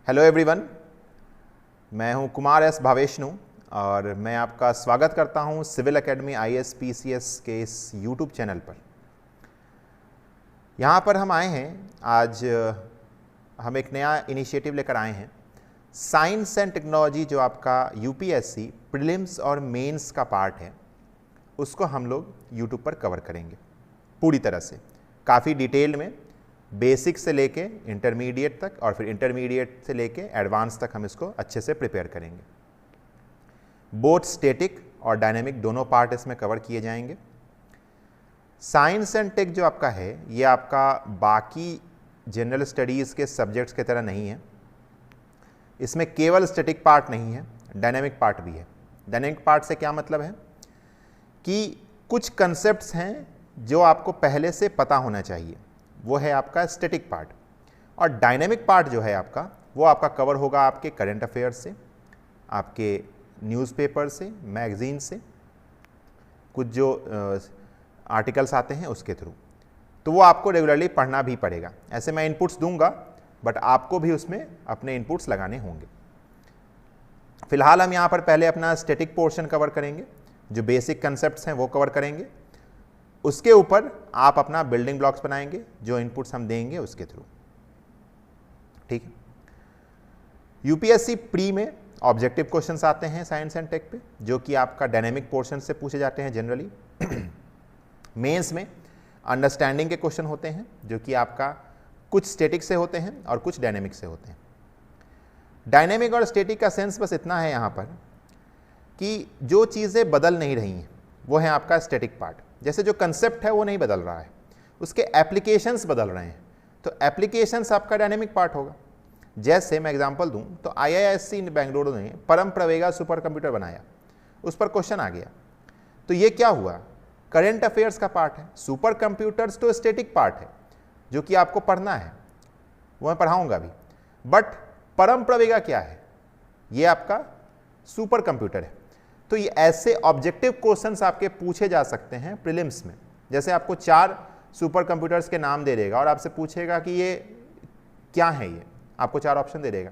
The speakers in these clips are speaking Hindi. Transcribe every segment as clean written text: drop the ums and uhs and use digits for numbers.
हेलो एवरीवन, मैं हूं कुमार एस भावेशनु और मैं आपका स्वागत करता हूं सिविल एकेडमी ISPCS के इस यूट्यूब चैनल पर। यहां पर हम आए हैं आज, हम एक नया इनिशिएटिव लेकर आए हैं। साइंस एंड टेक्नोलॉजी जो आपका यूपीएससी प्रीलिम्स और मेंस का पार्ट है, उसको हम लोग यूट्यूब पर कवर करेंगे पूरी तरह से, काफ़ी डिटेल में, बेसिक से लेके इंटरमीडिएट तक और फिर इंटरमीडिएट से लेके एडवांस तक हम इसको अच्छे से प्रिपेयर करेंगे। बोथ स्टैटिक और डायनेमिक दोनों पार्ट इसमें कवर किए जाएंगे। साइंस एंड टेक जो आपका है, ये आपका बाकी जनरल स्टडीज़ के सब्जेक्ट्स की तरह नहीं है। इसमें केवल स्टैटिक पार्ट नहीं है, डायनेमिक पार्ट भी है। डायनेमिक पार्ट से क्या मतलब है कि कुछ कंसेप्ट्स हैं जो आपको पहले से पता होना चाहिए, वो है आपका स्टैटिक पार्ट। और डायनेमिक पार्ट जो है आपका, वो आपका कवर होगा आपके करंट अफेयर्स से, आपके न्यूज़पेपर से, मैगजीन से, कुछ जो आर्टिकल्स आते हैं उसके थ्रू। तो वो आपको रेगुलरली पढ़ना भी पड़ेगा। ऐसे मैं इनपुट्स दूंगा, बट आपको भी उसमें अपने इनपुट्स लगाने होंगे। फिलहाल हम यहाँ पर पहले अपना स्टैटिक पोर्शन कवर करेंगे, जो बेसिक कंसेप्ट्स हैं वो कवर करेंगे। उसके ऊपर आप अपना बिल्डिंग ब्लॉक्स बनाएंगे, जो इनपुट्स हम देंगे उसके थ्रू। ठीक है। यूपीएससी प्री में ऑब्जेक्टिव क्वेश्चंस आते हैं साइंस एंड टेक पे, जो कि आपका डायनेमिक पोर्शन से पूछे जाते हैं जनरली। मेंस में अंडरस्टैंडिंग के क्वेश्चन होते हैं, जो कि आपका कुछ स्टैटिक से होते हैं और कुछ डायनेमिक से होते हैं। डायनेमिक और स्टैटिक का सेंस बस इतना है यहाँ पर कि जो चीज़ें बदल नहीं रही हैं वो है आपका स्टैटिक पार्ट। जैसे जो कंसेप्ट है वो नहीं बदल रहा है, उसके एप्लीकेशंस बदल रहे हैं, तो एप्लीकेशंस आपका डायनेमिक पार्ट होगा। जैसे मैं एग्जांपल दूं तो IISc बेंगलुरु ने परम प्रवेगा सुपर कंप्यूटर बनाया, उस पर क्वेश्चन आ गया, तो ये क्या हुआ, करंट अफेयर्स का पार्ट है। सुपर कंप्यूटर्स तो स्टैटिक पार्ट है जो कि आपको पढ़ना है, वो मैं पढ़ाऊंगा भी, बट परम प्रवेगा क्या है, ये आपका सुपर कंप्यूटर है। तो ये ऐसे ऑब्जेक्टिव क्वेश्चंस आपके पूछे जा सकते हैं प्रीलिम्स में। जैसे आपको 4 सुपर कंप्यूटर्स के नाम दे देगा और आपसे पूछेगा कि ये क्या है, ये आपको 4 ऑप्शन दे देगा।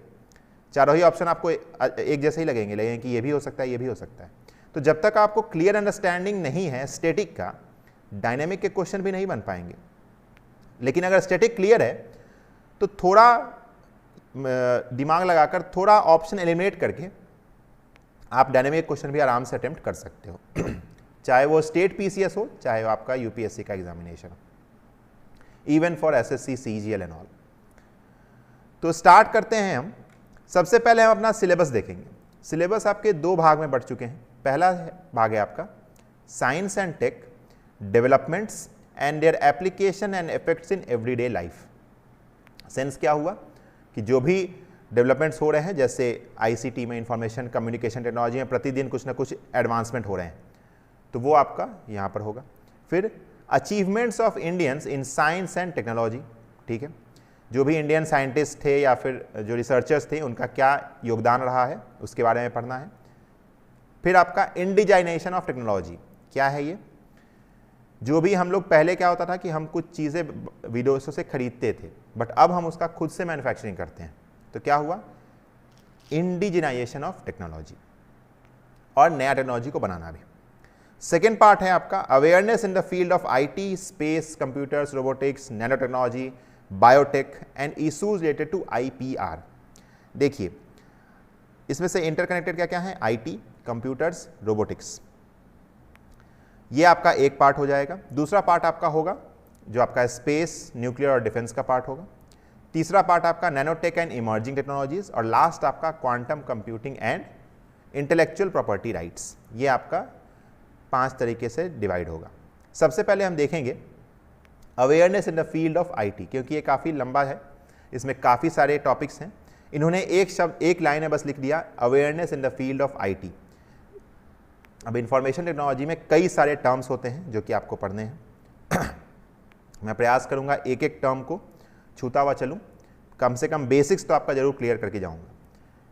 चारों ही ऑप्शन आपको एक जैसे ही लगेंगे कि ये भी हो सकता है, ये भी हो सकता है। तो जब तक आपको क्लियर अंडरस्टैंडिंग नहीं है स्टैटिक का, डायनेमिक के क्वेश्चन भी नहीं बन पाएंगे। लेकिन अगर स्टैटिक क्लियर है तो थोड़ा दिमाग लगाकर, थोड़ा ऑप्शन एलिमिनेट करके आप डायनेमिक क्वेश्चन भी आराम से अटेम्प्ट कर सकते हो। चाहे वो स्टेट PCS हो, चाहे वो आपका यूपीएससी का एग्जामिनेशन हो, even for SSC CGL and all. तो स्टार्ट करते हैं हम। सबसे पहले हम अपना सिलेबस देखेंगे। सिलेबस आपके 2 भाग में बढ़ चुके हैं। पहला भाग है आपका science and tech developments and their application and effects in everyday life. Sense क्या हुआ कि जो भी डेवलपमेंट्स हो रहे हैं, जैसे ICT में, इंफॉर्मेशन कम्युनिकेशन टेक्नोलॉजी में प्रतिदिन कुछ ना कुछ एडवांसमेंट हो रहे हैं, तो वो आपका यहाँ पर होगा। फिर achievements of Indians in science and technology, ठीक है, जो भी इंडियन साइंटिस्ट थे या फिर जो रिसर्चर्स थे उनका क्या योगदान रहा है उसके बारे में पढ़ना है। फिर आपका इंडिजाइनेशन ऑफ टेक्नोलॉजी क्या है, ये जो भी हम लोग पहले क्या होता था कि हम कुछ चीज़ें विदेशों से खरीदते थे, बट अब हम उसका खुद से मैन्युफैक्चरिंग करते हैं, तो क्या हुआ, इंडिजिनाइजेशन ऑफ टेक्नोलॉजी, और नया टेक्नोलॉजी को बनाना भी। सेकेंड पार्ट है आपका awareness in the field of IT, space, computers, robotics, nano technology, biotech and issues related to IPR। देखिए इसमें से इंटरकनेक्टेड क्या क्या है, IT, कंप्यूटर्स, रोबोटिक्स, ये आपका एक पार्ट हो जाएगा। दूसरा पार्ट आपका होगा जो आपका स्पेस, न्यूक्लियर और डिफेंस का पार्ट होगा। तीसरा पार्ट आपका नैनोटेक एंड इमर्जिंग टेक्नोलॉजीज, और लास्ट आपका quantum computing and intellectual property rights. ये आपका 5 तरीके से डिवाइड होगा। सबसे पहले हम देखेंगे awareness in the field of IT, क्योंकि ये काफ़ी लंबा है, इसमें काफ़ी सारे टॉपिक्स हैं। इन्होंने एक शब्द, एक लाइन में बस लिख दिया, awareness in the field of IT। अब इंफॉर्मेशन टेक्नोलॉजी में कई सारे टर्म्स होते हैं जो कि आपको पढ़ने हैं। मैं प्रयास करूंगा एक एक टर्म को छूता हुआ चलूं, कम से कम बेसिक्स तो आपका जरूर क्लियर करके जाऊंगा।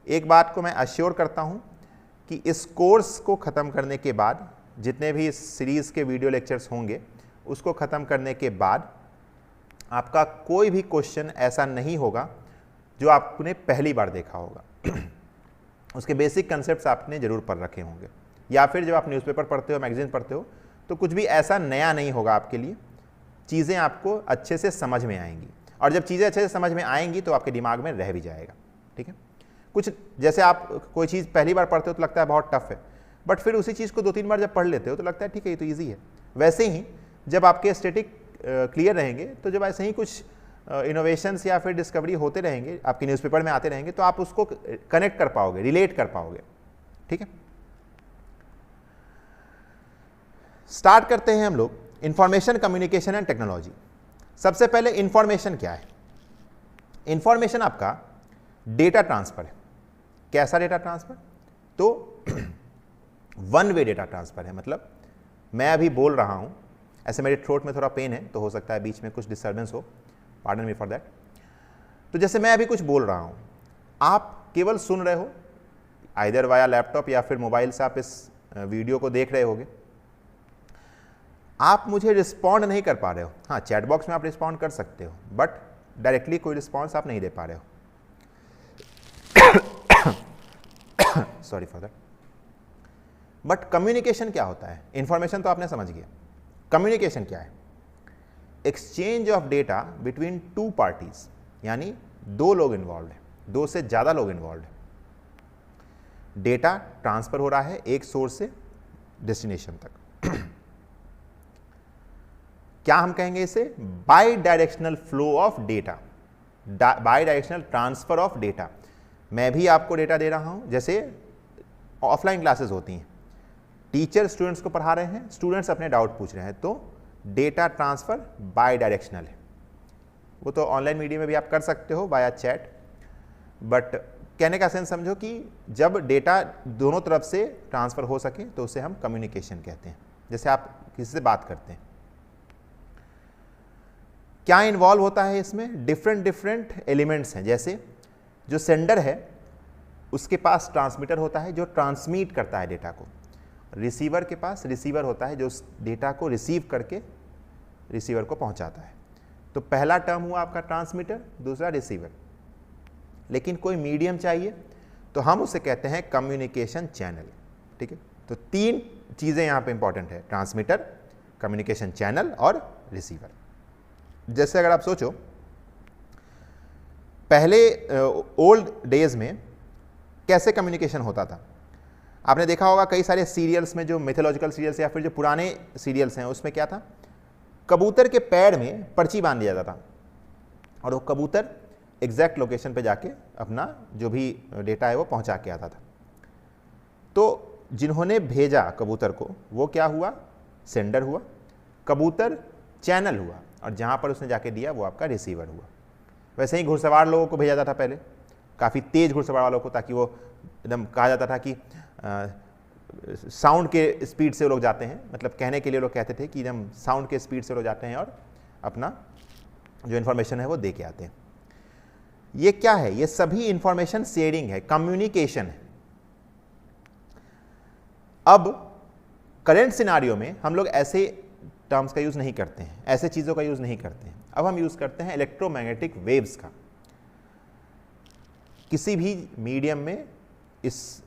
एक बात को मैं अश्योर करता हूं कि इस कोर्स को ख़त्म करने के बाद, जितने भी इस सीरीज़ के वीडियो लेक्चर्स होंगे, उसको ख़त्म करने के बाद आपका कोई भी क्वेश्चन ऐसा नहीं होगा जो आपने पहली बार देखा होगा। उसके बेसिक कंसेप्ट्स आपने जरूर पढ़ रखे होंगे, या फिर जब आप न्यूज़पेपर पढ़ते हो, मैगजीन पढ़ते हो, तो कुछ भी ऐसा नया नहीं होगा आपके लिए, चीज़ें आपको अच्छे से समझ में आएंगी, और जब चीज़ें अच्छे से समझ में आएंगी तो आपके दिमाग में रह भी जाएगा। ठीक है, कुछ जैसे आप कोई चीज़ पहली बार पढ़ते हो तो लगता है बहुत टफ है, बट फिर उसी चीज़ को 2-3 बार जब पढ़ लेते हो तो लगता है ठीक है ये तो ईजी है। वैसे ही जब आपके स्टैटिक क्लियर रहेंगे, तो जब ऐसे ही कुछ इनोवेशंस या फिर डिस्कवरी होते रहेंगे, आपके न्यूज़पेपर में आते रहेंगे, तो आप उसको कनेक्ट कर पाओगे, रिलेट कर पाओगे। ठीक है, स्टार्ट करते हैं हम लोग इंफॉर्मेशन कम्युनिकेशन एंड टेक्नोलॉजी। सबसे पहले इंफॉर्मेशन क्या है? इंफॉर्मेशन आपका डेटा ट्रांसफर है। कैसा डेटा ट्रांसफर? तो वन वे डेटा ट्रांसफर है। मतलब मैं अभी बोल रहा हूं, ऐसे मेरे थ्रोट में थोड़ा पेन है तो हो सकता है बीच में कुछ डिस्टर्बेंस हो, पार्डन मी फॉर दैट। तो जैसे मैं अभी कुछ बोल रहा हूं, आप केवल सुन रहे हो, आइदर वाया लैपटॉप या फिर मोबाइल से आप इस वीडियो को देख रहे होगे, आप मुझे रिस्पॉन्ड नहीं कर पा रहे हो। हाँ, चैट बॉक्स में आप रिस्पॉन्ड कर सकते हो, बट डायरेक्टली कोई रिस्पॉन्स आप नहीं दे पा रहे हो। Sorry for that. But communication क्या होता है? इंफॉर्मेशन तो आपने समझ गया। कम्युनिकेशन क्या है? Exchange of data between two parties, यानी दो लोग इन्वॉल्व है, दो से ज्यादा लोग इन्वॉल्व है। डेटा ट्रांसफर हो रहा है एक सोर्स से डेस्टिनेशन तक। क्या हम कहेंगे इसे? By directional flow of data, by directional transfer of data. मैं भी आपको डेटा दे रहा हूं, जैसे ऑफलाइन क्लासेस होती हैं, टीचर स्टूडेंट्स को पढ़ा रहे हैं, स्टूडेंट्स अपने डाउट पूछ रहे हैं, तो डेटा ट्रांसफर बाई डायरेक्शनल है। वो तो ऑनलाइन मीडियम में भी आप कर सकते हो बाया चैट, बट कहने का सेंस समझो कि जब डेटा दोनों तरफ से ट्रांसफर हो सके तो उसे हम कम्युनिकेशन कहते हैं। जैसे आप किसी से बात करते हैं, क्या इन्वॉल्व होता है इसमें? डिफरेंट एलिमेंट्स हैं। जैसे जो सेंडर है उसके पास ट्रांसमीटर होता है जो ट्रांसमिट करता है डेटा को, रिसीवर के पास रिसीवर होता है जो उस डेटा को रिसीव करके रिसीवर को पहुंचाता है। तो पहला टर्म हुआ आपका ट्रांसमीटर, दूसरा रिसीवर। लेकिन कोई मीडियम चाहिए तो हम उसे कहते हैं कम्युनिकेशन चैनल। ठीक है, तो 3 चीज़ें यहाँ पे इंपॉर्टेंट है, ट्रांसमीटर, कम्युनिकेशन चैनल और रिसीवर। जैसे अगर आप सोचो, पहले ओल्ड डेज में कैसे कम्युनिकेशन होता था? आपने देखा होगा कई सारे सीरियल्स में, जो मिथोलॉजिकल सीरियल्स या फिर जो पुराने सीरियल्स हैं, उसमें क्या था? कबूतर के पैर में पर्ची बांध दिया जाता था और वो कबूतर एग्जैक्ट लोकेशन पे जाके अपना जो भी डेटा है वो पहुंचा के आता था। तो जिन्होंने भेजा कबूतर को वो क्या हुआ? सेंडर हुआ। कबूतर चैनल हुआ, और जहाँ पर उसने जाके दिया वो आपका रिसीवर हुआ। वैसे ही घुड़सवार लोगों को भेजा जाता था पहले, काफ़ी तेज घुड़सवार वालों को, ताकि वो एकदम कहा जाता था कि साउंड के स्पीड से वो लोग जाते हैं, मतलब कहने के लिए लोग कहते थे कि एकदम साउंड के स्पीड से लोग जाते हैं और अपना जो इन्फॉर्मेशन है वो दे के आते हैं। ये क्या है? ये सभी इंफॉर्मेशन शेयरिंग है, कम्युनिकेशन है। अब करेंट सिनारियो में हम लोग ऐसे टर्म्स का यूज नहीं करते हैं, ऐसे चीजों का यूज नहीं करते हैं। अब हम यूज करते हैं इलेक्ट्रोमैग्नेटिक वेव्स का। किसी भी मीडियम में इस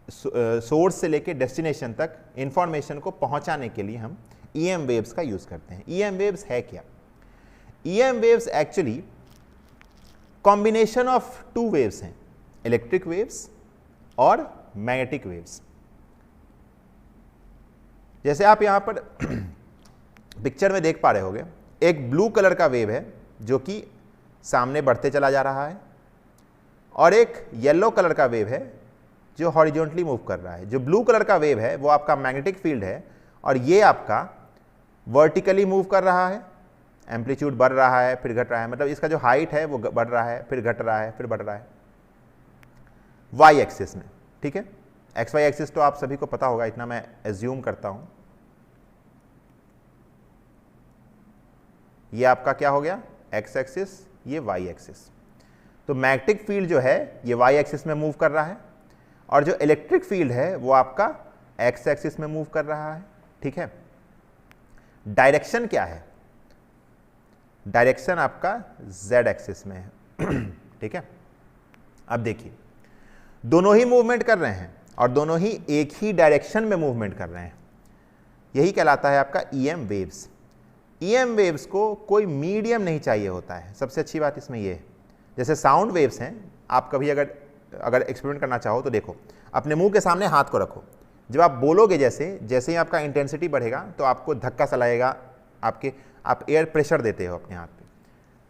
सोर्स से लेके डेस्टिनेशन तक इंफॉर्मेशन को पहुंचाने के लिए हम ईएम वेव्स का यूज करते हैं। ईएम वेव्स है क्या? EM waves actually combination of 2 waves हैं, इलेक्ट्रिक वेव्स और मैग्नेटिक वेव्स। जैसे आप यहां पर पिक्चर में देख पा रहे होंगे, एक ब्लू कलर का वेव है जो कि सामने बढ़ते चला जा रहा है, और एक येलो कलर का वेव है जो हॉरिजॉन्टली मूव कर रहा है। जो ब्लू कलर का वेव है वो आपका मैग्नेटिक फील्ड है, और ये आपका वर्टिकली मूव कर रहा है, एम्पलीट्यूड बढ़ रहा है फिर घट रहा है, मतलब इसका जो हाइट है वो बढ़ रहा है फिर घट रहा है फिर बढ़ रहा है वाई एक्सिस में। ठीक है, एक्स वाई एक्सिस तो आप सभी को पता होगा, इतना मैं एज्यूम करता हूं। ये आपका क्या हो गया? एक्स एक्सिस, ये वाई एक्सिस। तो मैग्नेटिक फील्ड जो है ये वाई एक्सिस में मूव कर रहा है, और जो इलेक्ट्रिक फील्ड है वो आपका एक्स एक्सिस में मूव कर रहा है। ठीक है, डायरेक्शन क्या है? डायरेक्शन आपका जेड एक्सिस में है। ठीक है। अब देखिए, दोनों ही मूवमेंट कर रहे हैं और दोनों ही एक ही डायरेक्शन में मूवमेंट कर रहे हैं, यही कहलाता है आपका ईएम वेव्स। ईएम वेव्स को कोई मीडियम नहीं चाहिए होता है, सबसे अच्छी बात इसमें यह है। जैसे साउंड वेव्स हैं, आप कभी अगर एक्सपेरिमेंट करना चाहो तो देखो, अपने मुंह के सामने हाथ को रखो, जब आप बोलोगे जैसे ही आपका इंटेंसिटी बढ़ेगा तो आपको धक्का सा लगेगा, आप एयर प्रेशर देते हो अपने हाथ पे,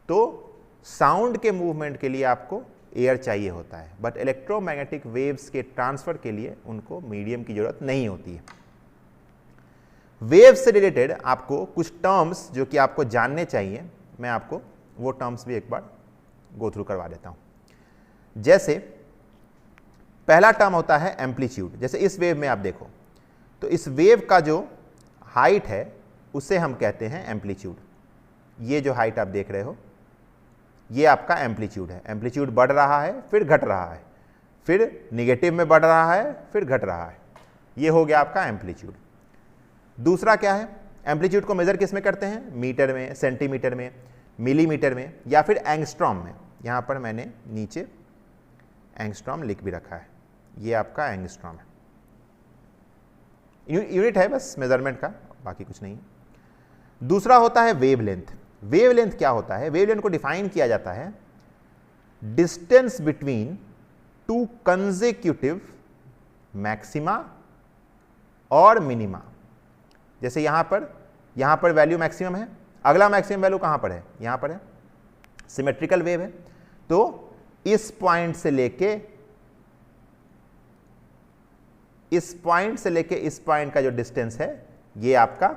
तो साउंड के मूवमेंट के लिए आपको एयर चाहिए होता है, बट इलेक्ट्रोमैग्नेटिक वेव्स के ट्रांसफर के लिए उनको मीडियम की जरूरत नहीं होती है। वेव्स से रिलेटेड आपको कुछ टर्म्स जो कि आपको जानने चाहिए, मैं आपको वो टर्म्स भी एक बार गो थ्रू करवा देता हूं। जैसे पहला टर्म होता है एम्पलीट्यूड। जैसे इस वेव में आप देखो तो इस वेव का जो हाइट है उसे हम कहते हैं एम्पलीट्यूड। ये जो हाइट आप देख रहे हो ये आपका एम्पलीट्यूड है। एम्पलीट्यूड बढ़ रहा है फिर घट रहा है, फिर निगेटिव में बढ़ रहा है फिर घट रहा है, ये हो गया आपका एम्पलीट्यूड। दूसरा क्या है, एम्पलीट्यूड को मेजर किस में करते हैं, मीटर में, सेंटीमीटर में, मिलीमीटर में या फिर एंगस्ट्रॉम में। यहां पर मैंने नीचे एंगस्ट्रॉम लिख भी रखा है, ये आपका एंगस्ट्रॉम है, यूनिट है बस मेजरमेंट का, बाकी कुछ नहीं है। दूसरा होता है वेवलेंथ। वेवलेंथ क्या होता है, वेवलेंथ को डिफाइन किया जाता है distance between two consecutive maxima और मिनिमा। जैसे यहां पर वैल्यू मैक्सिमम है, अगला मैक्सिमम वैल्यू कहां पर है, यहां पर है, सिमेट्रिकल वेव है, तो इस पॉइंट से लेके इस पॉइंट का जो डिस्टेंस है ये आपका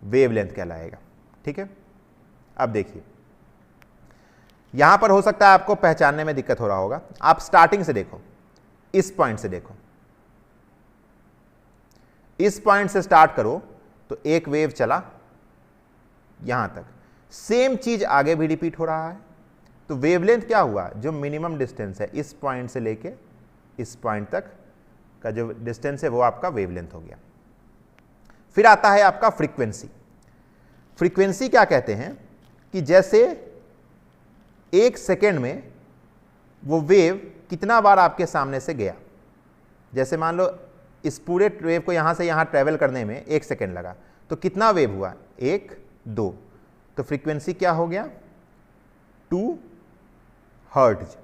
वेवलेंथ कहलाएगा। ठीक है। अब देखिए, यहां पर हो सकता है आपको पहचानने में दिक्कत हो रहा होगा, आप स्टार्टिंग से देखो, इस पॉइंट से देखो, इस पॉइंट से स्टार्ट करो तो एक वेव चला यहां तक, सेम चीज आगे भी रिपीट हो रहा है, तो वेवलेंथ क्या हुआ, जो मिनिमम डिस्टेंस है इस पॉइंट से लेके इस पॉइंट तक का जो डिस्टेंस है वो आपका वेवलेंथ हो गया। फिर आता है आपका फ्रीक्वेंसी। फ्रीक्वेंसी क्या कहते हैं कि जैसे एक सेकेंड में वो वेव कितना बार आपके सामने से गया। जैसे मान लो इस पूरे वेव को यहां से यहां ट्रेवल करने में 1 सेकेंड लगा, तो कितना वेव हुआ, 1, 2, तो फ्रीक्वेंसी क्या हो गया, 2 हर्ट्ज।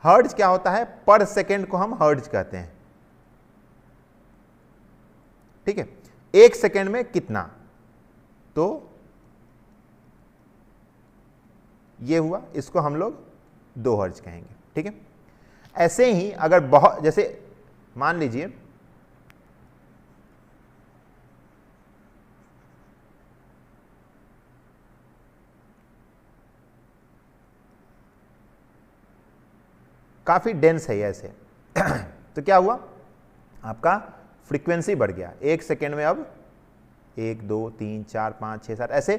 हर्ट्ज क्या होता है, पर सेकेंड को हम हर्ट्ज कहते हैं। ठीक है, 1 सेकेंड में कितना, तो ये हुआ, इसको हम लोग 2 हर्ट्ज कहेंगे। ठीक है। ऐसे ही अगर बहुत, जैसे मान लीजिए काफी डेंस है ऐसे तो क्या हुआ, आपका फ्रीक्वेंसी बढ़ गया, 1 सेकेंड में अब 1, 2, 3, 4, 5, 6, 7 ऐसे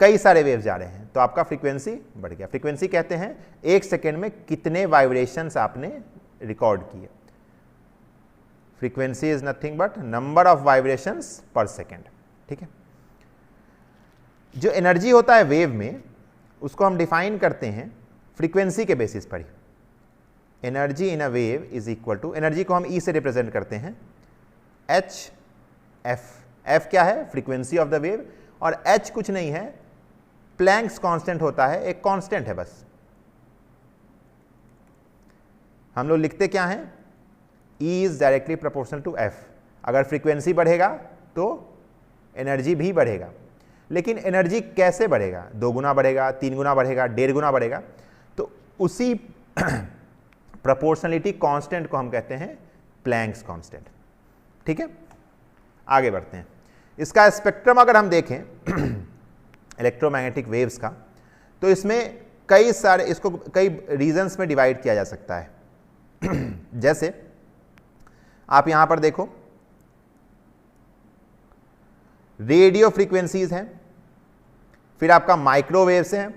कई सारे वेव्स जा रहे हैं, तो आपका फ्रीक्वेंसी बढ़ गया। फ्रीक्वेंसी कहते हैं 1 सेकेंड में कितने वाइब्रेशंस आपने रिकॉर्ड किए। Frequency is nothing but number of vibrations पर सेकेंड। ठीक है। जो एनर्जी होता है वेव में, उसको हम डिफाइन करते हैं फ्रीक्वेंसी के बेसिस पर ही। Energy in a wave is equal to, energy को हम ई से रिप्रेजेंट करते हैं एच एफ। एफ क्या है, फ्रीक्वेंसी ऑफ द वेव, और एच कुछ नहीं है, प्लैंक्स कांस्टेंट होता है, एक कांस्टेंट है बस। हम लोग लिखते क्या हैं, E is directly proportional to F. अगर फ्रीक्वेंसी बढ़ेगा तो एनर्जी भी बढ़ेगा, लेकिन एनर्जी कैसे बढ़ेगा, 2 गुना बढ़ेगा, 3 गुना बढ़ेगा, 1.5 गुना बढ़ेगा, तो उसी प्रोपोर्शनलिटी कांस्टेंट को हम कहते हैं प्लैंक्स कांस्टेंट। ठीक है, आगे बढ़ते हैं। इसका स्पेक्ट्रम अगर हम देखें इलेक्ट्रोमैग्नेटिक वेव्स का, तो इसमें कई सारे, इसको कई रीजन्स में डिवाइड किया जा सकता है जैसे आप यहां पर देखो, रेडियो फ्रीक्वेंसीज हैं, फिर आपका माइक्रोवेव्स हैं,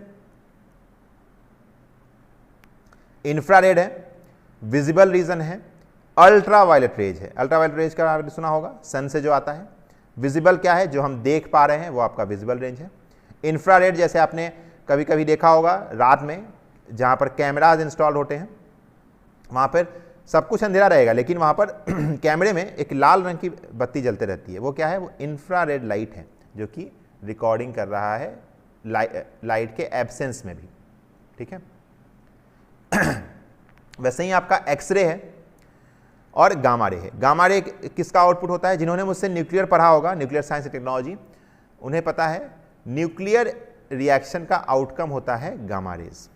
इंफ्रारेड है, विजिबल रीजन है, अल्ट्रावायलेट रेज है। अल्ट्रावायलेट रेज का आपने सुना होगा, सन से जो आता है। विजिबल क्या है, जो हम देख पा रहे हैं, वो आपका विजिबल रेंज है। इंफ्रारेड जैसे आपने कभी कभी देखा होगा, रात में जहाँ पर कैमराज इंस्टॉल होते हैं, वहाँ पर सब कुछ अंधेरा रहेगा, लेकिन वहाँ पर कैमरे में एक लाल रंग की बत्ती जलते रहती है। वो क्या है? वो इंफ्रारेड लाइट है, जो कि रिकॉर्डिंग कर रहा है लाइट के एब्सेंस में भी। ठीक है। वैसे ही आपका एक्सरे है और गामा रे है। गामा रे किसका आउटपुट होता है? जिन्होंने मुझसे न्यूक्लियर पढ़ा होगा, न्यूक्लियर साइंस एंड टेक्नोलॉजी, उन्हें पता है न्यूक्लियर रिएक्शन का आउटकम होता है गामा रेज।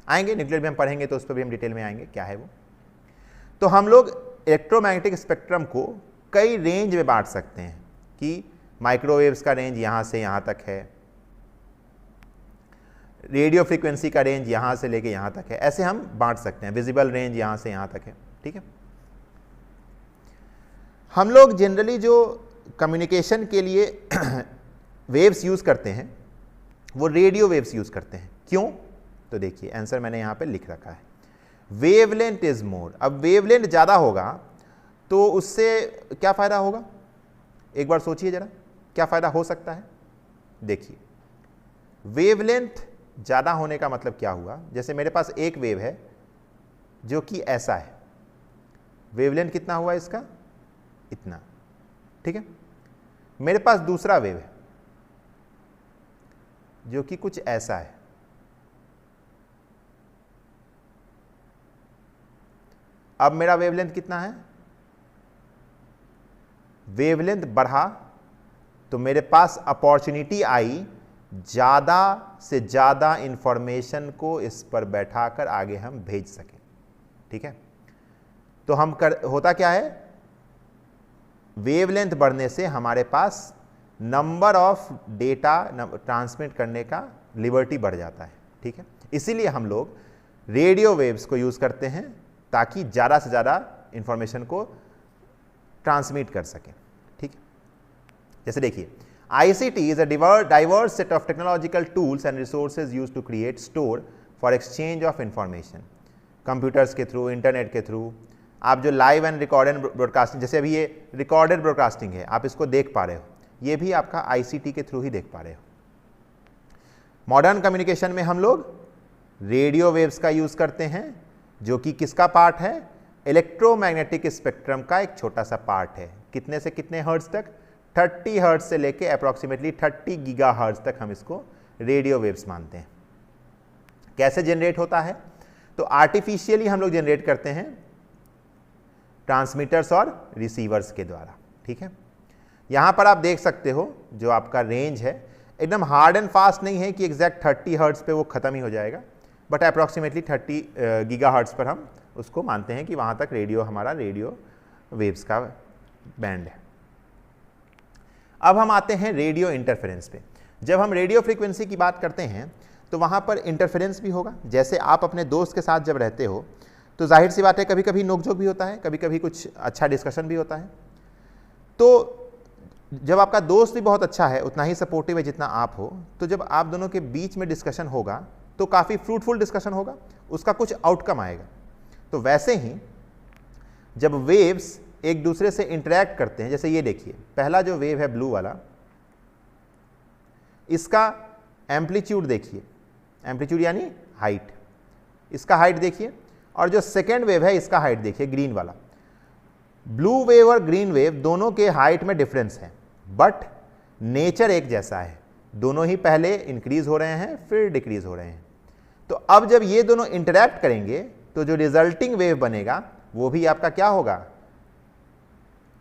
आएंगे न्यूक्लियर भी हम पढ़ेंगे तो उस पर भी हम डिटेल में आएंगे क्या है वो। तो हम लोग इलेक्ट्रोमैग्नेटिक स्पेक्ट्रम को कई रेंज में बांट सकते हैं कि माइक्रोवेव्स का रेंज यहाँ से यहाँ तक है, रेडियो फ्रीक्वेंसी का रेंज यहाँ से लेके यहाँ तक है, ऐसे हम बांट सकते हैं। विजिबल रेंज यहाँ से यहाँ तक है। ठीक है। हम लोग जनरली जो कम्युनिकेशन के लिए वेव्स यूज़ करते हैं वो रेडियो वेव्स यूज़ करते हैं। क्यों? तो देखिए आंसर मैंने यहाँ पे लिख रखा है, वेवलेंथ इज मोर। अब वेवलेंथ ज़्यादा होगा तो उससे क्या फ़ायदा होगा? एक बार सोचिए ज़रा, क्या फ़ायदा हो सकता है? देखिए, वेवलेंथ ज़्यादा होने का मतलब क्या हुआ? जैसे मेरे पास एक वेव है जो कि ऐसा है, वेवलेंथ कितना हुआ इसका? इतना। ठीक है। मेरे पास दूसरा वेव है जो कि कुछ ऐसा है, अब मेरा वेवलेंथ कितना है? वेवलेंथ बढ़ा तो मेरे पास अपॉर्चुनिटी आई ज़्यादा से ज़्यादा इंफॉर्मेशन को इस पर बैठाकर आगे हम भेज सकें। ठीक है। तो होता क्या है? वेवलेंथ बढ़ने से हमारे पास नंबर ऑफ डेटा ट्रांसमिट करने का लिबर्टी बढ़ जाता है। ठीक है। इसीलिए हम लोग रेडियो वेव्स को यूज़ करते हैं ताकि ज़्यादा से ज़्यादा इंफॉर्मेशन को ट्रांसमिट कर सकें। ठीक है। जैसे देखिए, ICT is a diverse set of technological tools and resources used to create, store for exchange of information। Computers के थ्रू, इंटरनेट के थ्रू आप जो लाइव एंड रिकॉर्डेड ब्रॉडकास्टिंग, जैसे अभी ये रिकॉर्डेड ब्रॉडकास्टिंग है, आप इसको देख पा रहे हो, ये भी आपका ICT के थ्रू ही देख पा रहे हो। मॉडर्न कम्युनिकेशन में हम लोग रेडियो वेव्स का यूज़ करते हैं, जो कि किसका पार्ट है? इलेक्ट्रोमैग्नेटिक स्पेक्ट्रम का एक छोटा सा पार्ट है। कितने से कितने हर्ट्ज तक? 30 हर्ट्ज से लेके अप्रॉक्सीमेटली 30 गीगा हर्ट्ज तक हम इसको रेडियो वेव्स मानते हैं। कैसे जनरेट होता है? तो आर्टिफिशियली हम लोग जनरेट करते हैं ट्रांसमीटर्स और रिसीवर्स के द्वारा। ठीक है। यहाँ पर आप देख सकते हो जो आपका रेंज है एकदम हार्ड एंड फास्ट नहीं है कि एग्जैक्ट 30 हर्ट्ज पे वो ख़त्म ही हो जाएगा, बट अप्रॉक्सीमेटली 30 गीगा हर्ट्ज पर हम उसको मानते हैं कि वहाँ तक रेडियो हमारा रेडियो वेव्स का बैंड है। अब हम आते हैं रेडियो इंटरफेरेंस पे। जब हम रेडियो फ्रीक्वेंसी की बात करते हैं तो वहाँ पर इंटरफेरेंस भी होगा। जैसे आप अपने दोस्त के साथ जब रहते हो तो जाहिर सी बात है कभी कभी नोकझोंक भी होता है, कभी कभी कुछ अच्छा डिस्कशन भी होता है। तो जब आपका दोस्त भी बहुत अच्छा है, उतना ही सपोर्टिव है जितना आप हो, तो जब आप दोनों के बीच में डिस्कशन होगा तो काफ़ी फ्रूटफुल डिस्कशन होगा, उसका कुछ आउटकम आएगा। तो वैसे ही जब वेव्स एक दूसरे से इंटरैक्ट करते हैं, जैसे ये देखिए, पहला जो वेव है ब्लू वाला, इसका एम्पलीट्यूड देखिए, एम्पलीट्यूड यानी हाइट, इसका हाइट देखिए, और जो सेकेंड वेव है इसका हाइट देखिए, ग्रीन वाला। ब्लू वेव और ग्रीन वेव दोनों के हाइट में डिफरेंस है, बट नेचर एक जैसा है। दोनों ही पहले इंक्रीज हो रहे हैं फिर डिक्रीज हो रहे हैं। तो अब जब ये दोनों इंटरैक्ट करेंगे तो जो रिजल्टिंग वेव बनेगा वो भी आपका क्या होगा?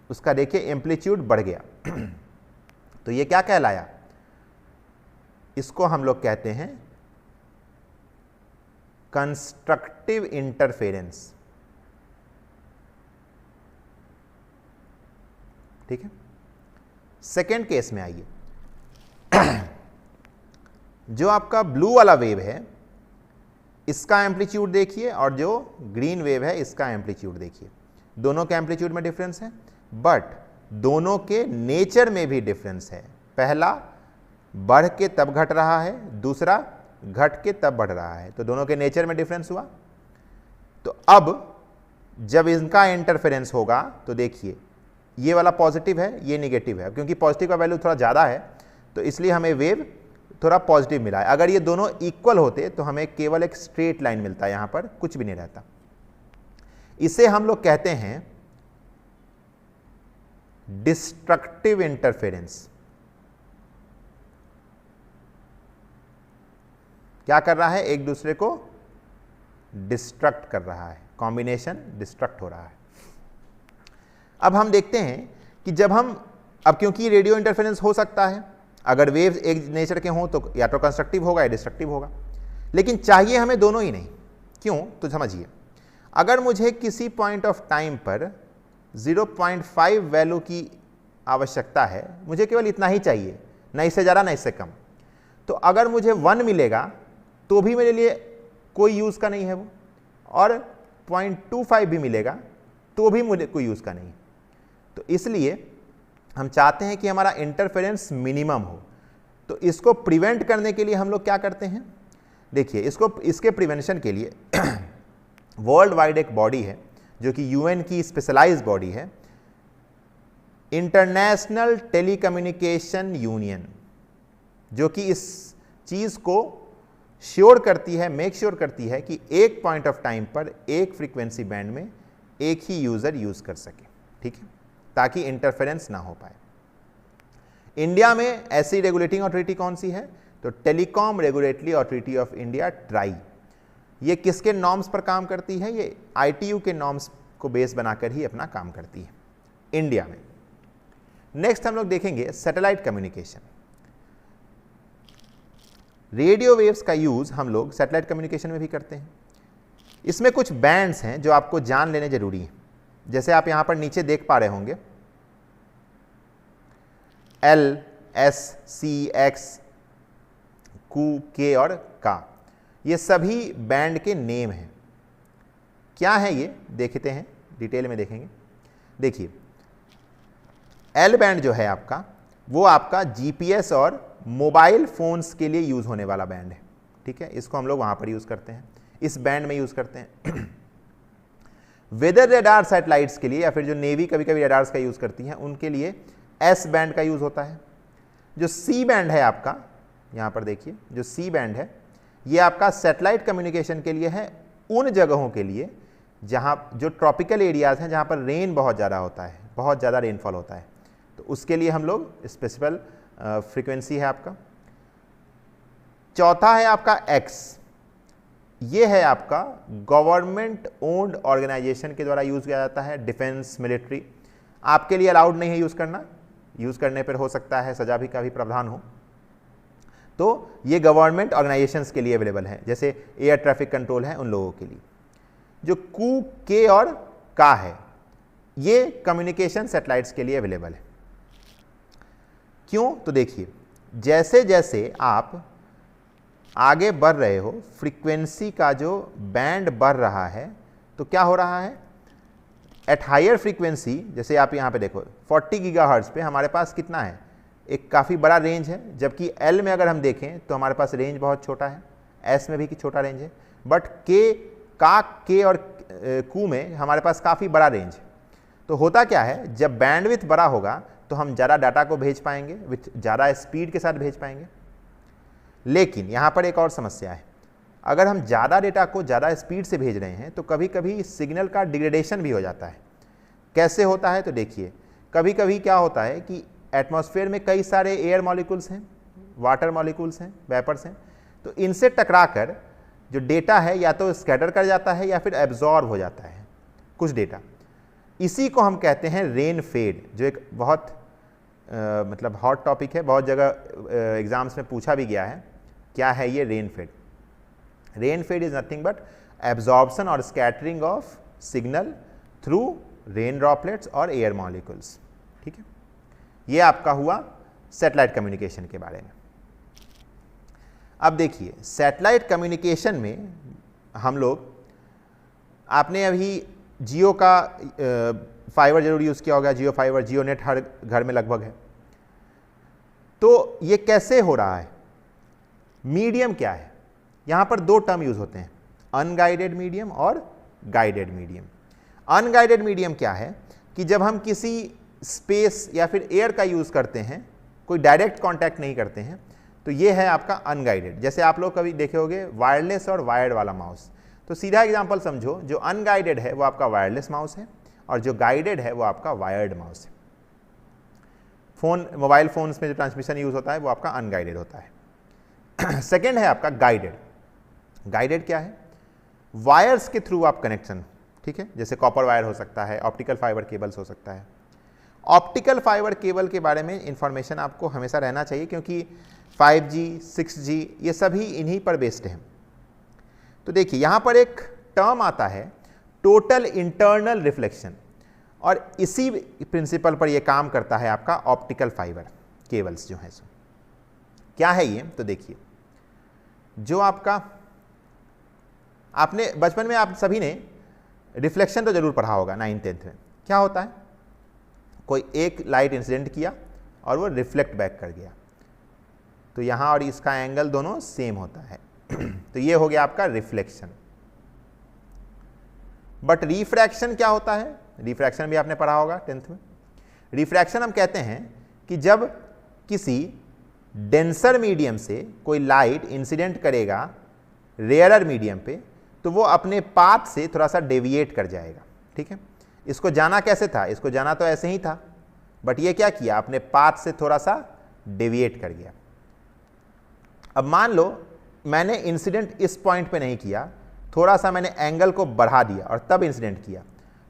उसका देखिए एम्पलीट्यूड बढ़ गया। तो ये क्या कहलाया? इसको हम लोग कहते हैं कंस्ट्रक्टिव इंटरफेरेंस। ठीक है। सेकेंड केस में आइए। जो आपका ब्लू वाला वेव है इसका एम्पलीट्यूड देखिए और जो ग्रीन वेव है इसका एम्पलीट्यूड देखिए। दोनों के एम्पलीट्यूड में डिफरेंस है, बट दोनों के नेचर में भी डिफरेंस है। पहला बढ़ के तब घट रहा है, दूसरा घट के तब बढ़ रहा है। तो दोनों के नेचर में डिफरेंस हुआ। तो अब जब इनका इंटरफेरेंस होगा तो देखिए ये वाला पॉजिटिव है, ये निगेटिव है। क्योंकि पॉजिटिव का वैल्यू थोड़ा ज़्यादा है तो इसलिए हमें वेव थोड़ा पॉजिटिव मिला है। अगर ये दोनों इक्वल होते तो हमें केवल एक स्ट्रेट लाइन मिलता है, यहां पर कुछ भी नहीं रहता। इसे हम लोग कहते हैं डिस्ट्रक्टिव इंटरफेरेंस। क्या कर रहा है, एक दूसरे को डिस्ट्रक्ट कर रहा है, कॉम्बिनेशन डिस्ट्रक्ट हो रहा है। अब हम देखते हैं कि जब हम, अब क्योंकि रेडियो इंटरफेरेंस हो सकता है, अगर वेव्स एक नेचर के हों तो या तो कंस्ट्रक्टिव होगा या डिस्ट्रक्टिव होगा, लेकिन चाहिए हमें दोनों ही नहीं। क्यों, तो समझिए, अगर मुझे किसी पॉइंट ऑफ टाइम पर 0.5 वैल्यू की आवश्यकता है, मुझे केवल इतना ही चाहिए, ना इससे ज़्यादा ना इससे कम, तो अगर मुझे 1 मिलेगा तो भी मेरे लिए कोई यूज़ का नहीं है वो, और 0.25 भी मिलेगा तो भी मुझे कोई यूज़ का नहीं। तो इसलिए हम चाहते हैं कि हमारा इंटरफेरेंस मिनिमम हो। तो इसको प्रिवेंट करने के लिए हम लोग क्या करते हैं, देखिए, इसके प्रिवेंशन के लिए वर्ल्ड वाइड एक बॉडी है जो कि यूएन की स्पेशलाइज्ड बॉडी है, इंटरनेशनल टेलीकम्युनिकेशन यूनियन, जो कि इस चीज़ को श्योर करती है, मेक श्योर करती है कि एक पॉइंट ऑफ टाइम पर एक फ्रीक्वेंसी बैंड में एक ही यूज़र यूज़ कर सके, ठीक है, ताकि इंटरफेरेंस ना हो पाए। इंडिया में ऐसी रेगुलेटिंग अथॉरिटी कौन सी है, तो telecom regulatory authority of India, try. ये किसके नॉर्म्स पर काम करती है, ये आईटीयू के नॉर्म्स को बेस बनाकर ही अपना काम करती है इंडिया में। नेक्स्ट हम लोग देखेंगे सैटेलाइट कम्युनिकेशन। रेडियो वेव्स का यूज हम लोग सैटेलाइट कम्युनिकेशन में भी करते हैं। इसमें कुछ बैंड्स हैं जो आपको जान लेने जरूरी है। जैसे आप यहां पर नीचे देख पा रहे होंगे, एल, एस, सी, एक्स, क्यू, के और का, ये सभी बैंड के नेम हैं। क्या है ये देखते हैं, डिटेल में देखेंगे। देखिए, एल बैंड जो है आपका, वो आपका जीपीएस और मोबाइल फोन्स के लिए यूज होने वाला बैंड है, ठीक है, इसको हम लोग वहां पर यूज करते हैं, इस बैंड में यूज करते हैं। वेदर रेडार सैटेलाइट्स के लिए, या फिर जो नेवी कभी कभी रेडार्स का यूज करती हैं, उनके लिए एस बैंड का यूज होता है। जो सी बैंड है आपका, यहां पर देखिए, जो सी बैंड है, ये आपका सैटेलाइट कम्युनिकेशन के लिए है, उन जगहों के लिए जहां, जो ट्रॉपिकल एरियाज हैं, जहां पर रेन बहुत ज़्यादा होता है, बहुत ज़्यादा रेनफॉल होता है, तो उसके लिए हम लोग स्पेसिफिक फ्रीक्वेंसी है आपका। चौथा है आपका एक्स, ये है आपका गवर्नमेंट ओन्ड ऑर्गेनाइजेशन के द्वारा यूज किया जाता है, डिफेंस, मिलिट्री। आपके लिए अलाउड नहीं है यूज करना, यूज करने पर हो सकता है सजा भी का भी प्रावधान हो, तो ये गवर्नमेंट ऑर्गेनाइजेशंस के लिए अवेलेबल है, जैसे एयर ट्रैफिक कंट्रोल है उन लोगों के लिए। जो क्यू, के और का है, ये कम्युनिकेशन सैटेलाइट्स के लिए अवेलेबल है। क्यों, तो देखिए, जैसे जैसे आप आगे बढ़ रहे हो, फ्रीक्वेंसी का जो बैंड बढ़ रहा है, तो क्या हो रहा है, एट हायर फ्रीक्वेंसी, जैसे आप यहाँ पे देखो 40 गीगाहर्ट्ज पे हमारे पास कितना है, एक काफ़ी बड़ा रेंज है, जबकि एल में अगर हम देखें तो हमारे पास रेंज बहुत छोटा है, एस में भी छोटा रेंज है, बट के और क्यू में हमारे पास काफ़ी बड़ा रेंज है। तो होता क्या है, जब बैंडविड्थ बड़ा होगा तो हम ज़्यादा डाटा को भेज पाएंगे, विथ ज़्यादा स्पीड के साथ भेज पाएंगे। लेकिन यहाँ पर एक और समस्या है, अगर हम ज़्यादा डेटा को ज़्यादा स्पीड से भेज रहे हैं तो कभी कभी सिग्नल का डिग्रेडेशन भी हो जाता है। कैसे होता है, तो देखिए, कभी कभी क्या होता है कि एटमॉस्फेयर में कई सारे एयर मॉलिक्यूल्स हैं, वाटर मॉलिक्यूल्स हैं, वेपर्स हैं, तो इनसे टकराकर जो डेटा है या तो स्कैटर कर जाता है या फिर एब्जॉर्ब हो जाता है कुछ डेटा। इसी को हम कहते हैं रेन फेड, जो एक बहुत मतलब हॉट टॉपिक है, बहुत जगह एग्जाम्स में पूछा भी गया है। क्या है ये rain fade? Rain fade is nothing but absorption और scattering of signal through rain droplets और एयर मॉलिक्यूल्स, ठीक है। ये आपका हुआ सैटेलाइट कम्युनिकेशन के बारे में। अब देखिए, सैटेलाइट कम्युनिकेशन में हम लोग, आपने अभी जियो का फाइबर जरूर यूज़ किया होगा, जियो फाइबर, जियो नेट हर घर में लगभग है। तो ये कैसे हो रहा है, मीडियम क्या है? यहाँ पर दो टर्म यूज होते हैं, अनगाइडेड मीडियम और गाइडेड मीडियम। अनगाइडेड मीडियम क्या है कि जब हम किसी स्पेस या फिर एयर का यूज़ करते हैं, कोई डायरेक्ट कांटेक्ट नहीं करते हैं, तो ये है आपका अनगाइडेड। जैसे आप लोग कभी देखे होंगे वायरलेस और वायर्ड वाला माउस, तो सीधा एग्जांपल समझो, जो अनगाइडेड है वो आपका वायरलेस माउस है और जो गाइडेड है वो आपका वायर्ड माउस है। मोबाइल फोन्स में जो ट्रांसमिशन यूज होता है वो आपका अनगाइडेड होता है। सेकेंड है आपका गाइडेड। गाइडेड क्या है? वायर्स के थ्रू आप कनेक्शन, ठीक है, जैसे कॉपर वायर हो सकता है, ऑप्टिकल फाइबर केबल्स हो सकता है। ऑप्टिकल फाइबर केबल के बारे में इंफॉर्मेशन आपको हमेशा रहना चाहिए, क्योंकि 5G 6G ये सभी इन्हीं पर बेस्ड हैं। तो देखिए यहाँ पर एक टर्म आता है टोटल इंटरनल रिफ्लेक्शन, और इसी प्रिंसिपल पर ये काम करता है आपका ऑप्टिकल फाइबर केबल्स जो है। सो क्या है ये? तो देखिए, जो आपका आपने बचपन में आप सभी ने रिफ्लेक्शन तो जरूर पढ़ा होगा 9th-10th में। क्या होता है? कोई एक लाइट इंसिडेंट किया और वो रिफ्लेक्ट बैक कर गया, तो यहां और इसका एंगल दोनों सेम होता है। तो ये हो गया आपका रिफ्लेक्शन। बट रिफ्रैक्शन क्या होता है? रिफ्रैक्शन भी आपने पढ़ा होगा 10th में। रिफ्रैक्शन हम कहते हैं कि जब किसी डेंसर मीडियम से कोई लाइट इंसिडेंट करेगा रेयरर मीडियम पे, तो वो अपने पाथ से थोड़ा सा डेविएट कर जाएगा, ठीक है। इसको जाना कैसे था? इसको जाना तो ऐसे ही था, बट ये क्या किया? अपने पाथ से थोड़ा सा डेविएट कर गया। अब मान लो मैंने इंसिडेंट इस पॉइंट पे नहीं किया, थोड़ा सा मैंने एंगल को बढ़ा दिया और तब इंसिडेंट किया,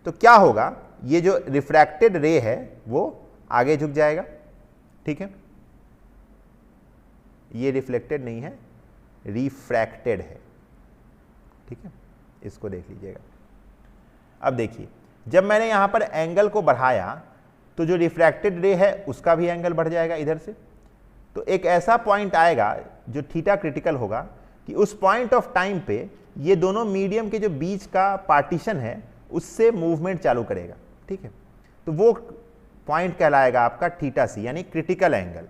तो क्या होगा? ये जो रिफ्रैक्टेड रे है वो आगे झुक जाएगा, ठीक है। ये रिफ्लेक्टेड नहीं है, रिफ्रैक्टेड है, ठीक है। इसको देख लीजिएगा। अब देखिए, जब मैंने यहां पर एंगल को बढ़ाया तो जो रिफ्रैक्टेड रे है उसका भी एंगल बढ़ जाएगा इधर से। तो एक ऐसा पॉइंट आएगा जो थीटा क्रिटिकल होगा कि उस पॉइंट ऑफ टाइम पे ये दोनों मीडियम के जो बीच का पार्टीशन है उससे मूवमेंट चालू करेगा, ठीक है। तो वो पॉइंट कहलाएगा आपका थीटा सी, यानी क्रिटिकल एंगल।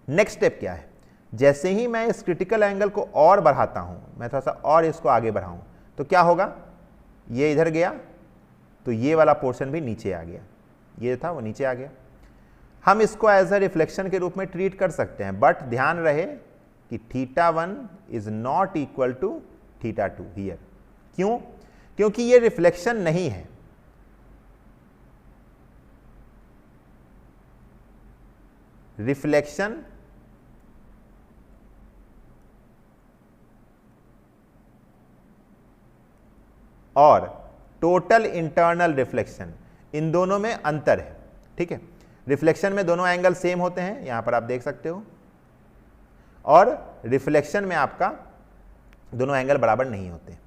नेक्स्ट स्टेप क्या है? जैसे ही मैं इस क्रिटिकल एंगल को और बढ़ाता हूं, मैं थोड़ा सा और इसको आगे बढ़ाऊं, तो क्या होगा? ये इधर गया तो ये वाला पोर्शन भी नीचे आ गया, ये था वो नीचे आ गया। हम इसको एज अ रिफ्लेक्शन के रूप में ट्रीट कर सकते हैं, बट ध्यान रहे कि θ1 is not equal to θ2 here. क्यों? क्योंकि ये रिफ्लेक्शन नहीं है। रिफ्लेक्शन और टोटल इंटरनल रिफ्लेक्शन, इन दोनों में अंतर है, ठीक है। रिफ्लेक्शन में दोनों एंगल सेम होते हैं, यहां पर आप देख सकते हो, और रिफ्लेक्शन में आपका दोनों एंगल बराबर नहीं होते।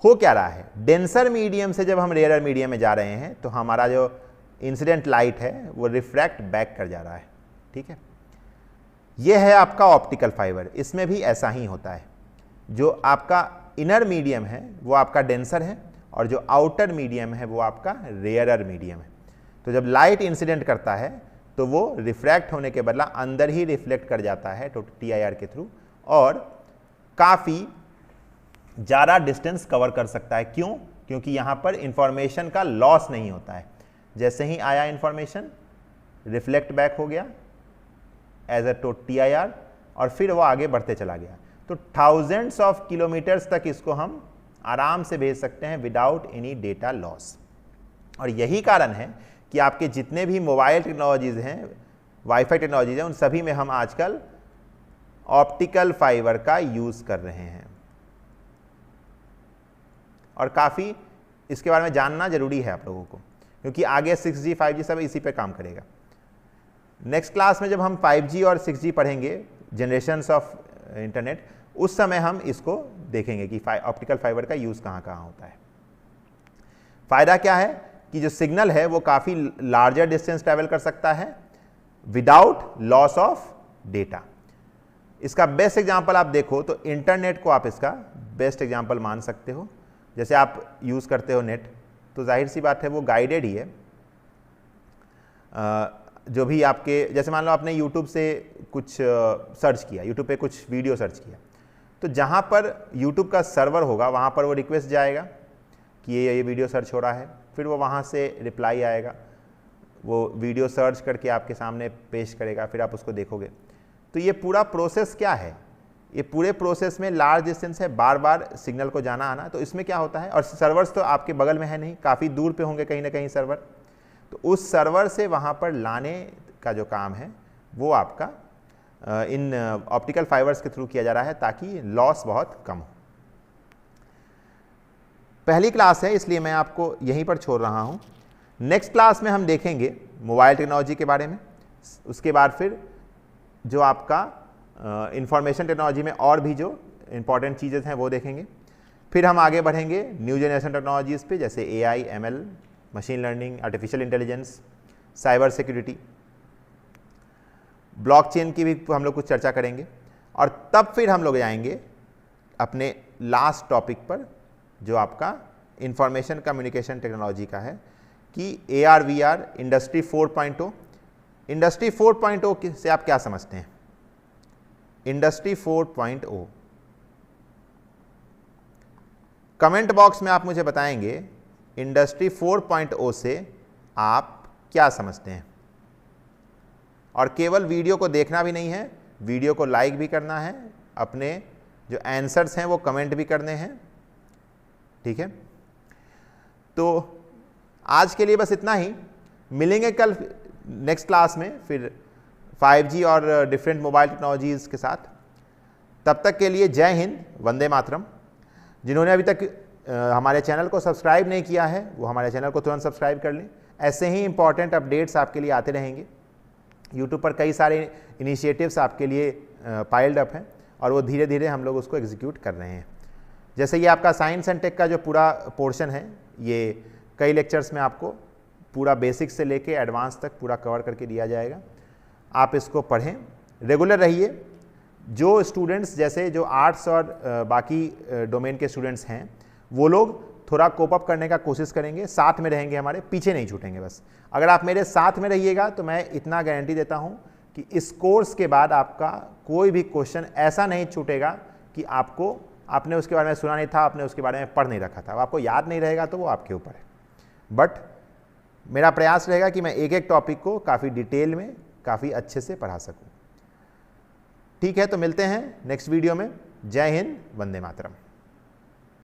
हो क्या रहा है? डेंसर मीडियम से जब हम रेयर मीडियम में जा रहे हैं तो हमारा जो इंसिडेंट लाइट है वो रिफ्रैक्ट बैक कर जा रहा है, ठीक है। यह है आपका ऑप्टिकल फाइबर, इसमें भी ऐसा ही होता है। जो आपका इनर मीडियम है वो आपका डेंसर है और जो आउटर मीडियम है वो आपका रेयरर मीडियम है। तो जब लाइट इंसिडेंट करता है तो वो रिफ्रैक्ट होने के बदला अंदर ही रिफ्लेक्ट कर जाता है TIR के थ्रू, और काफ़ी ज़्यादा डिस्टेंस कवर कर सकता है। क्यों? क्योंकि यहाँ पर इंफॉर्मेशन का लॉस नहीं होता है। जैसे ही आया इंफॉर्मेशन, रिफ्लेक्ट बैक हो गया एज अ TIR, और फिर वो आगे बढ़ते चला गया। तो थाउजेंड्स ऑफ किलोमीटर्स तक इसको हम आराम से भेज सकते हैं विदाउट एनी डेटा लॉस। और यही कारण है कि आपके जितने भी मोबाइल टेक्नोलॉजीज़ हैं, वाईफाई टेक्नोलॉजीज़ हैं, उन सभी में हम आजकल ऑप्टिकल फाइबर का यूज़ कर रहे हैं। और काफ़ी इसके बारे में जानना जरूरी है आप लोगों को, क्योंकि आगे 6G 5G सब इसी पे काम करेगा। नेक्स्ट क्लास में जब हम 5G और 6G पढ़ेंगे, जनरेशन्स ऑफ इंटरनेट, उस समय हम इसको देखेंगे कि ऑप्टिकल फाइबर का यूज़ कहाँ कहाँ होता है। फ़ायदा क्या है कि जो सिग्नल है वो काफ़ी लार्जर डिस्टेंस ट्रैवल कर सकता है विदाउट लॉस ऑफ डेटा। इसका बेस्ट एग्जांपल आप देखो तो इंटरनेट को आप इसका बेस्ट एग्जांपल मान सकते हो। जैसे आप यूज़ करते हो नेट, तो जाहिर सी बात है वो गाइडेड ही है। जो भी आपके, जैसे मान लो आपने यूट्यूब से कुछ सर्च किया, यूट्यूब पे कुछ वीडियो सर्च किया, तो जहाँ पर यूट्यूब का सर्वर होगा वहाँ पर वो रिक्वेस्ट जाएगा कि ये वीडियो सर्च हो रहा है, फिर वो वहाँ से रिप्लाई आएगा, वो वीडियो सर्च करके आपके सामने पेश करेगा, फिर आप उसको देखोगे। तो तो ये पूरा प्रोसेस क्या है, ये पूरे प्रोसेस में लार्ज डिस्टेंस है, बार बार सिग्नल को जाना आना। तो इसमें क्या होता है, और सर्वर्स तो आपके बगल में है नहीं, काफ़ी दूर पे होंगे कहीं ना कहीं सर्वर, तो उस सर्वर से वहाँ पर लाने का जो काम है वो आपका इन ऑप्टिकल फाइबर्स के थ्रू किया जा रहा है, ताकि लॉस बहुत कम हो। पहली क्लास है इसलिए मैं आपको यहीं पर छोड़ रहा हूँ। नेक्स्ट क्लास में हम देखेंगे मोबाइल टेक्नोलॉजी के बारे में, उसके बाद फिर जो आपका इंफॉर्मेशन टेक्नोलॉजी में और भी जो इंपॉर्टेंट चीज़ें हैं वो देखेंगे। फिर हम आगे बढ़ेंगे न्यू जनरेशन टेक्नोलॉजीज़ पे, जैसे AI, ML, machine learning, artificial intelligence, cyber security, blockchain की भी हम लोग कुछ चर्चा करेंगे। और तब फिर हम लोग जाएंगे अपने लास्ट टॉपिक पर, जो आपका इंफॉर्मेशन कम्युनिकेशन टेक्नोलॉजी का है, कि AR VR इंडस्ट्री 4.0। इंडस्ट्री 4.0 से आप क्या समझते हैं? इंडस्ट्री 4.0 कमेंट बॉक्स में आप मुझे बताएंगे इंडस्ट्री 4.0 से आप क्या समझते हैं। और केवल वीडियो को देखना भी नहीं है, वीडियो को लाइक भी करना है, अपने जो आंसर्स हैं वो कमेंट भी करने हैं, ठीक है। तो आज के लिए बस इतना ही, मिलेंगे कल नेक्स्ट क्लास में फिर 5G और डिफरेंट मोबाइल टेक्नोलॉजीज़ के साथ। तब तक के लिए जय हिंद, वंदे मातरम। जिन्होंने अभी तक हमारे चैनल को सब्सक्राइब नहीं किया है वो हमारे चैनल को तुरंत सब्सक्राइब कर लें। ऐसे ही इंपॉर्टेंट अपडेट्स आपके लिए आते रहेंगे। यूट्यूब पर कई सारे इनिशिएटिव्स आपके लिए पाइल्ड अप हैं और वो धीरे धीरे हम लोग उसको एग्जीक्यूट कर रहे हैं। जैसे ये आपका साइंस एंड टेक का जो पूरा पोर्शन है, ये कई लेक्चर्स में आपको पूरा बेसिक से लेके एडवांस तक पूरा कवर करके दिया जाएगा। आप इसको पढ़ें, रेगुलर रहिए। जो स्टूडेंट्स जैसे जो आर्ट्स और बाकी डोमेन के स्टूडेंट्स हैं वो लोग थोड़ा कोप अप करने का कोशिश करेंगे, साथ में रहेंगे, हमारे पीछे नहीं छूटेंगे। बस अगर आप मेरे साथ में रहिएगा तो मैं इतना गारंटी देता हूँ कि इस कोर्स के बाद आपका कोई भी क्वेश्चन ऐसा नहीं छूटेगा कि आपने उसके बारे में सुना नहीं था, आपने उसके बारे में पढ़ नहीं रखा था, आपको याद नहीं रहेगा तो वो आपके ऊपर है। बट मेरा प्रयास रहेगा कि मैं एक एक टॉपिक को काफ़ी डिटेल में काफ़ी अच्छे से पढ़ा सकूं। ठीक है, तो मिलते हैं नेक्स्ट वीडियो में। जय हिंद, वंदे मातरम।